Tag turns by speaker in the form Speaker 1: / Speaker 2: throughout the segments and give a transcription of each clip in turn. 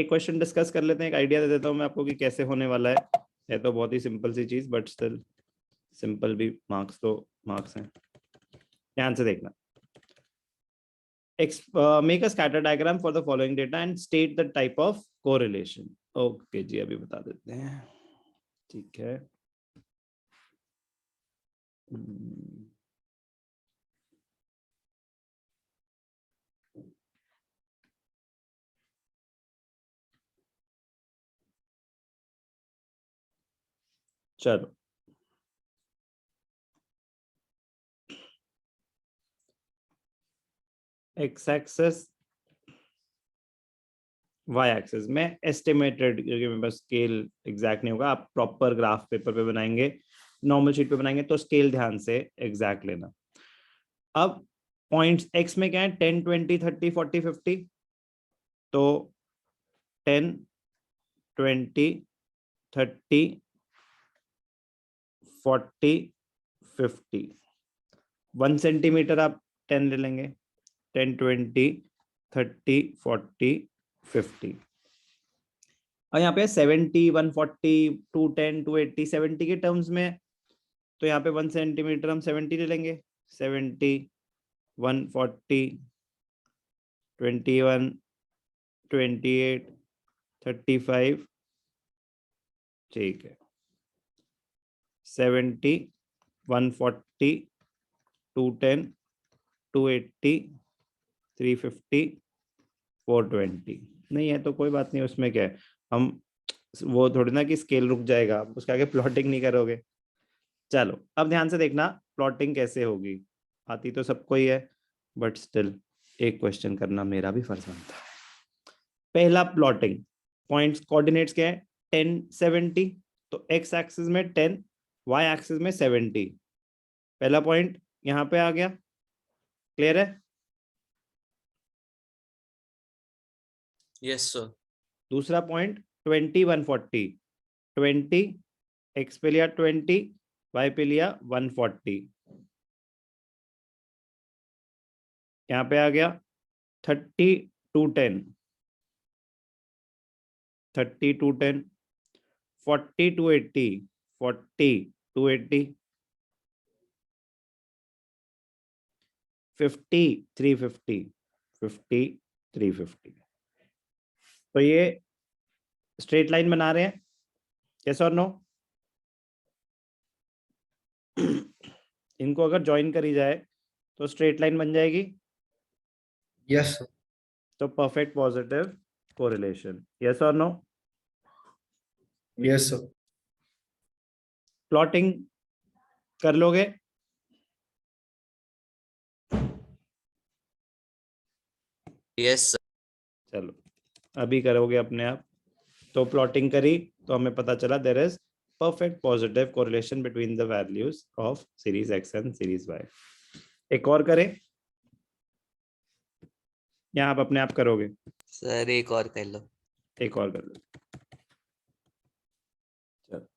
Speaker 1: एक question discuss कर लेते हैं, एक आइडिया दे देता हूँ मैं आपको कि कैसे होने वाला है तो बहुत ही सिंपल सी चीज, बट स्टिल सिंपल भी मार्क्स तो मार्क्स हैं। ध्यान से देखना। Make a scatter diagram for the following data and state the type of correlation. Okay ji, अभी बता देते हैं। ठीक है, चलो एक्स एक्सेस वाई एक्सेस में एस्टिमेटेड, क्योंकि मेरे पास स्केल एग्जैक्ट नहीं होगा, आप प्रॉपर ग्राफ पेपर पे बनाएंगे, नॉर्मल शीट पे बनाएंगे तो स्केल ध्यान से एग्जैक्ट लेना। अब पॉइंट्स एक्स में क्या है, 10 20 30 40 50, तो 10 20 30 40 50, 1 सेंटीमीटर आप 10 ले लेंगे, 10 20 30 40 50। और यहाँ पे 70 140 210 280 70 के टर्म्स में, तो यहाँ पे 1 सेंटीमीटर हम 70 ले लेंगे, 70 140 21 28 35, ठीक है, 70 140 210 280 350 420। नहीं है तो कोई बात नहीं, उसमें क्या है, हम वो थोड़ी ना कि स्केल रुक जाएगा, उसके आगे प्लॉटिंग नहीं करोगे। चलो अब ध्यान से देखना प्लॉटिंग कैसे होगी, आती तो सबको ही है, बट स्टिल एक क्वेश्चन करना मेरा भी फर्ज बनता है। पहला प्लॉटिंग, पॉइंट्स कोऑर्डिनेट्स क्या है, 10 70, तो एक्स एक्सिस में 10, वाई एक्सिस में 70। पहला पॉइंट यहां पे आ गया, क्लियर है?
Speaker 2: Yes sir.
Speaker 1: दूसरा पॉइंट 20 140, 20 एक्स पे लिया 20, वाई पे लिया 140, यहां पे आ गया 30 210, 30 210, 40 280, 40 280, 50 350, 50 350। तो ये स्ट्रेट लाइन बना रहे हैं, यस और नो? इनको अगर ज्वाइन करी जाए तो स्ट्रेट लाइन बन जाएगी,
Speaker 3: यस सर।
Speaker 1: तो परफेक्ट पॉजिटिव कोरिलेशन, यस और नो?
Speaker 3: Yes sir.
Speaker 1: प्लॉटिंग कर लोगे?
Speaker 2: Yes sir.
Speaker 1: चलो अभी करोगे अपने आप। तो प्लॉटिंग करी तो हमें पता चला there is perfect positive correlation between the values of series X and series Y. एक और करें या आप अपने आप करोगे?
Speaker 2: सर एक और कर लो।
Speaker 1: एक और कर लो। चलो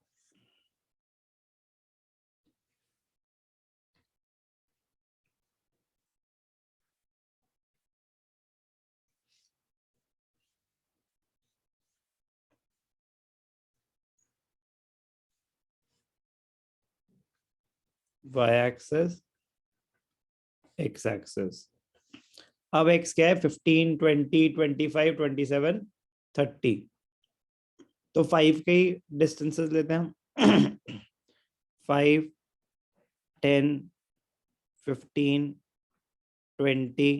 Speaker 1: वाई एक्सेस एक्स एक्सेस, अब एक्स क्या है, 15 20 25 27 30, तो 5 के ही डिस्टेंसेस लेते हैं हम। 5 10 15 20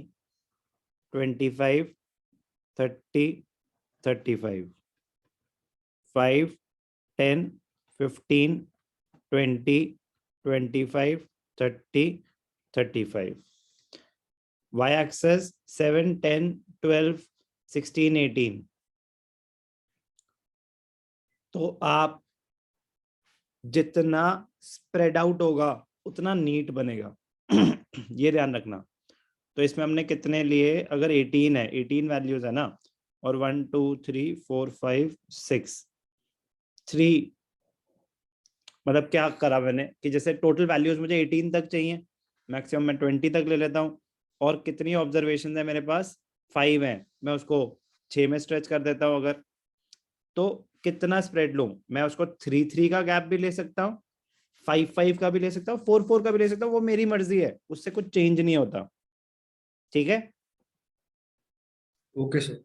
Speaker 1: 25 30 35, 5 10 15 20 25 30 35, y axis 7 10 12 16 18। तो आप जितना स्प्रेड आउट होगा उतना नीट बनेगा। ये ध्यान रखना। तो इसमें हमने कितने लिए, अगर 18 है, 18 वैल्यूज है ना, और 1 2 3 4 5 6 3, मतलब क्या करा मैंने कि जैसे टोटल वैल्यूज मुझे 18 तक चाहिए, मैक्सिमम मैं 20 तक ले लेता हूँ, और कितनी ऑब्जर्वेशन है मेरे पास, 5 है, मैं उसको 6 में स्ट्रेच कर देता हूं अगर, तो कितना स्प्रेड लूं मैं? उसको 3-3 का गैप भी ले सकता हूँ, 5-5 का भी ले सकता हूँ, 4-4 का भी ले सकता हूँ, वो मेरी मर्जी है, उससे कुछ चेंज नहीं होता। ठीक है,
Speaker 3: ओके सर।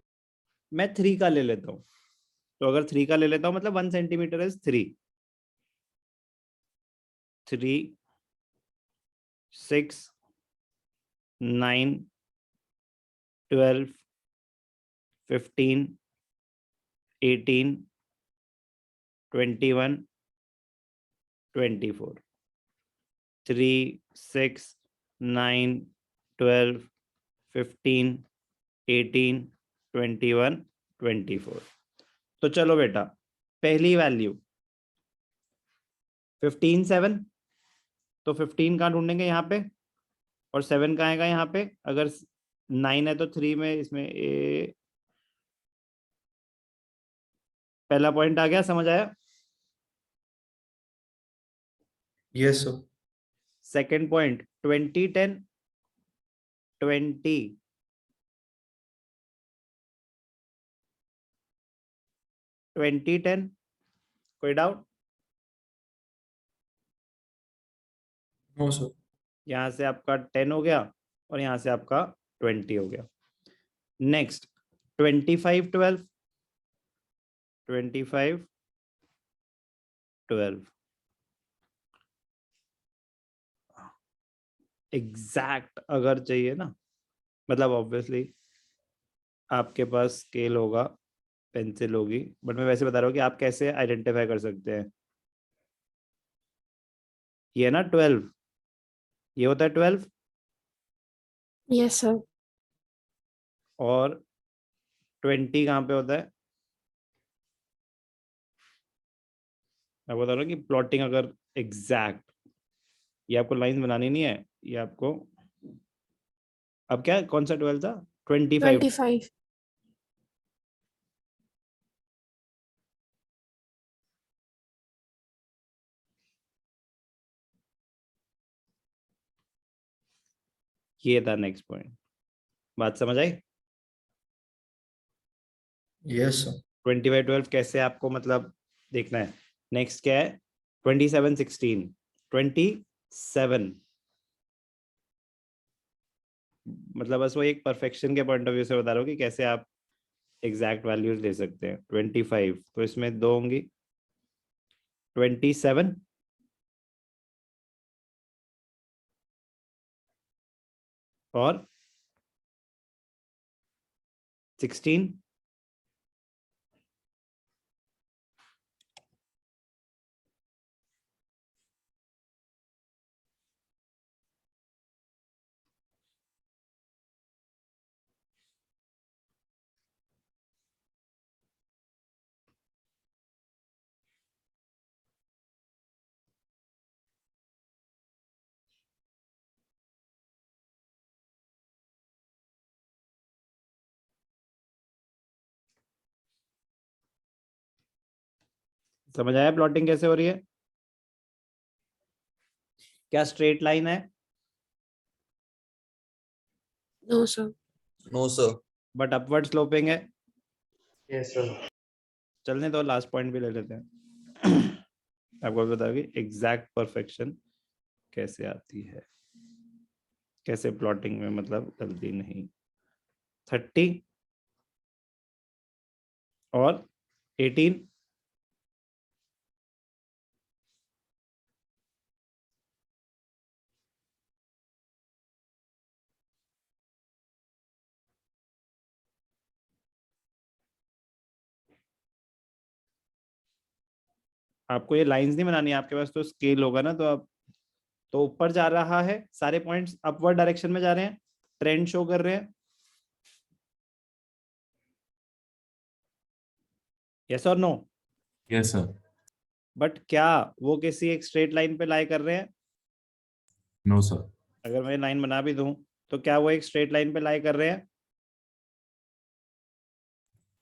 Speaker 1: मैं 3 का ले लेता हूँ। तो अगर 3 का ले लेता हूँ मतलब 1 सेंटीमीटर इज 3, 3, 6, 9, 12, 15, 18, 21, 24, 3, 6, 9, 12, 15, 18, 21, 24। तो चलो बेटा, पहली वैल्यू 15, 7, तो 15 कहाँ ढूंढेंगे यहाँ पे, और 7 कहाँ आएगा यहाँ पे? अगर 9 है तो 3 में, इसमें पहला पॉइंट आ गया, समझ आया?
Speaker 3: Yes sir.
Speaker 1: सेकंड पॉइंट 20, 10, 20, 20, 10, कोई डाउट?
Speaker 3: No sir.
Speaker 1: यहाँ से आपका 10 हो गया और यहाँ से आपका 20 हो गया। नेक्स्ट 25, 12, 25, 12, एग्जैक्ट अगर चाहिए ना, मतलब ऑब्वियसली आपके पास स्केल होगा, पेंसिल होगी, बट मैं वैसे बता रहा हूँ कि आप कैसे आइडेंटिफाई कर सकते हैं। ये ना 12, ये होता है 12,
Speaker 4: यस सर।
Speaker 1: और 20 कहाँ पे होता है? मैं बता रहा हूँ कि प्लॉटिंग अगर एग्जैक्ट, ये आपको लाइन बनानी नहीं है, ये आपको, अब क्या कौन सा 12 था? 25।
Speaker 4: 25।
Speaker 1: ये था नेक्स्ट पॉइंट, बात समझ आई?
Speaker 3: Yes sir.
Speaker 1: 20/12 कैसे आपको मतलब देखना है। नेक्स्ट क्या है? 27, 16, 27, मतलब बस वो एक परफेक्शन के पॉइंट ऑफ व्यू से बता रहा हूँ कि कैसे आप एग्जैक्ट वैल्यूज ले सकते हैं। 25 तो इसमें 2 होंगी, 27 और 16, समझ आया प्लॉटिंग कैसे हो रही है? क्या स्ट्रेट लाइन है?
Speaker 4: No sir.
Speaker 2: No sir.
Speaker 1: But upward sloping है।
Speaker 3: Yes sir.
Speaker 1: चलने दो, लास्ट पॉइंट भी ले लेते हैं। आपको बताओगे एग्जैक्ट परफेक्शन कैसे आती है, कैसे प्लॉटिंग में मतलब गलती नहीं। 30 और 18, आपको ये लाइंस नहीं बनानी है, आपके पास तो स्केल होगा ना, तो आप, तो ऊपर जा रहा है, सारे पॉइंट्स अपवर्ड डायरेक्शन में जा रहे हैं, ट्रेंड शो कर रहे हैं। यस और नो?
Speaker 5: Yes sir.
Speaker 1: बट क्या वो किसी एक स्ट्रेट लाइन पे लाई कर रहे हैं?
Speaker 5: No sir.
Speaker 1: अगर मैं लाइन बना भी दूं तो क्या वो एक स्ट्रेट लाइन पे लाई कर रहे हैं?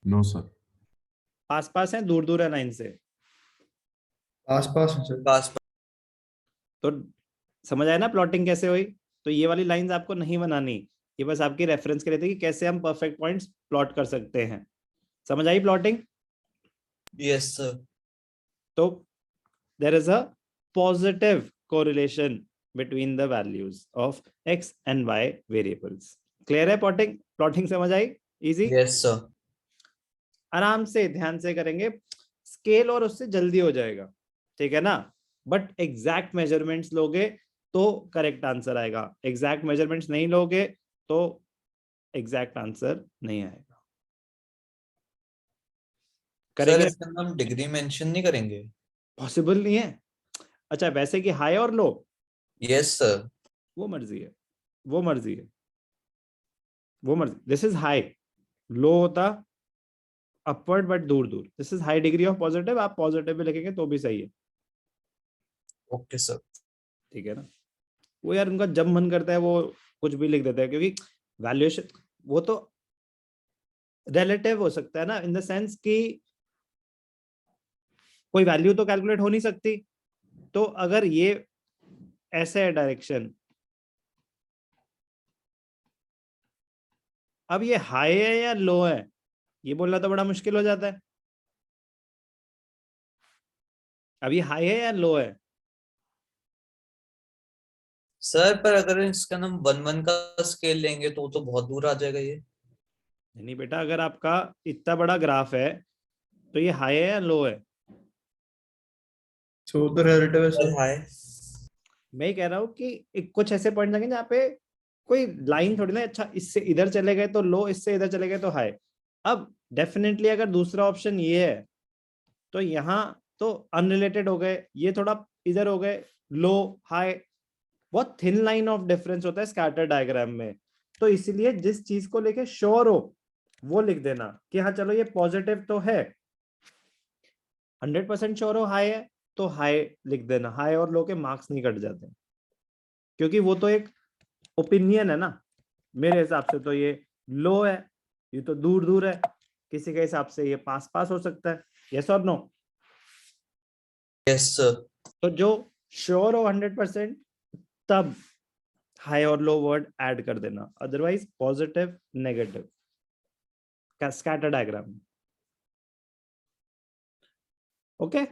Speaker 5: No sir.
Speaker 1: पास पास है, दूर दूर है लाइन से?
Speaker 3: आसपास है सर।
Speaker 2: पास।
Speaker 1: तो समझ आया ना प्लॉटिंग कैसे हुई? तो ये वाली लाइंस आपको नहीं बनानी, ये बस आपकी रेफरेंस के लिए थे कि कैसे हम परफेक्ट पॉइंट्स प्लॉट कर सकते हैं। समझ आई प्लॉटिंग?
Speaker 2: Yes sir.
Speaker 1: तो there is a positive correlation between the values of x and y variables. Clear है प्लॉटिंग समझ आई? इजी?
Speaker 2: Yes sir.
Speaker 1: आराम से ध्यान से करेंगे, स्केल और उससे जल्दी हो जाएगा, ठीक है ना? बट एग्जैक्ट मेजरमेंट्स लोगे तो करेक्ट आंसर आएगा, एग्जैक्ट मेजरमेंट्स नहीं लोगे तो एग्जैक्ट आंसर नहीं आएगा।
Speaker 6: सर
Speaker 1: करेंगे?
Speaker 6: इसका हम डिग्री मेंशन नहीं करेंगे?
Speaker 1: पॉसिबल नहीं है। अच्छा, वैसे कि हाई और लो?
Speaker 6: Yes sir.
Speaker 1: वो मर्जी है, वो मर्जी है, वो मर्जी। दिस इज हाई, लो होता अपवर्ड बट दूर दूर। This is high degree of positive, आप पॉजिटिव भी लिखेंगे तो भी सही है,
Speaker 6: ओके सर।
Speaker 1: ठीक है ना? वो यार उनका जब मन करता है वो कुछ भी लिख देता है, क्योंकि वैल्यूएशन वो तो रिलेटिव हो सकता है ना, इन द सेंस कि कोई वैल्यू तो कैलकुलेट हो नहीं सकती। तो अगर ये ऐसे है डायरेक्शन, अब ये हाई है या लो है ये बोलना तो बड़ा मुश्किल हो जाता है। अब ये हाई है या लो है?
Speaker 6: सर पर अगर इसका हम 1-1 का स्केल लेंगे तो बहुत दूर आ जाएगा ये।
Speaker 1: नहीं बेटा, अगर आपका इतना बड़ा ग्राफ है तो ये हाई है या लो है?
Speaker 3: सो तो रिलेटिव है
Speaker 6: सर
Speaker 3: सर।
Speaker 6: हाय।
Speaker 1: मैं ही कह रहा हूँ कि कुछ ऐसे पॉइंट आएंगे जहाँ पे कोई लाइन थोड़ी ना, अच्छा इससे इधर चले गए तो लो, इससे इधर चले गए तो हाई। अब डेफिनेटली अगर दूसरा ऑप्शन ये है तो यहाँ तो अनरिलेटेड हो गए, ये थोड़ा इधर हो गए, लो हाई। बहुत थिन लाइन ऑफ डिफरेंस होता है स्कैटर डायग्राम में। तो इसीलिए जिस चीज को लेके श्योर हो वो लिख देना कि हाँ चलो ये पॉजिटिव तो है, 100% श्योर हो हाई है तो हाई लिख देना, हाई और लो के मार्क्स नहीं कट जाते, क्योंकि वो तो एक ओपिनियन है ना। मेरे हिसाब से तो ये लो है, ये तो दूर दूर है, किसी के हिसाब से ये पास पास हो सकता है। यस और नो?
Speaker 6: Yes sir.
Speaker 1: तो जो श्योर हो 100% तब हाई और लो वर्ड ऐड कर देना, otherwise positive negative scatter diagram. Okay,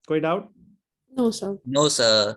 Speaker 1: कोई doubt?
Speaker 4: No, sir.
Speaker 2: No sir.